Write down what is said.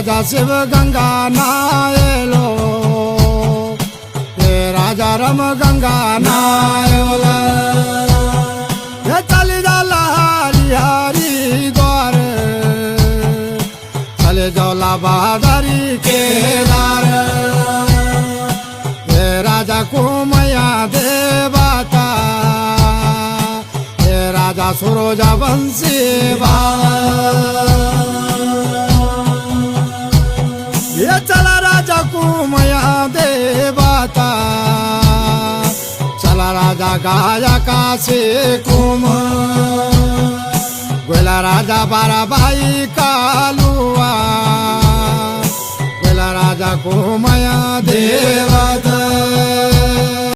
राजा शिव गंगा नायलो हे राजा रम गंगा नायला हे चली जाला हरी हरी द्वार चले जौला बहादुरी के दार हे राजा कुमया देवता हे राजा सुरोजा वंशी ये चला राजा कुमया देवता चला राजा गायका से कुम गोला राजा बाराबाई कालुआ गोला राजा कुमया देवता।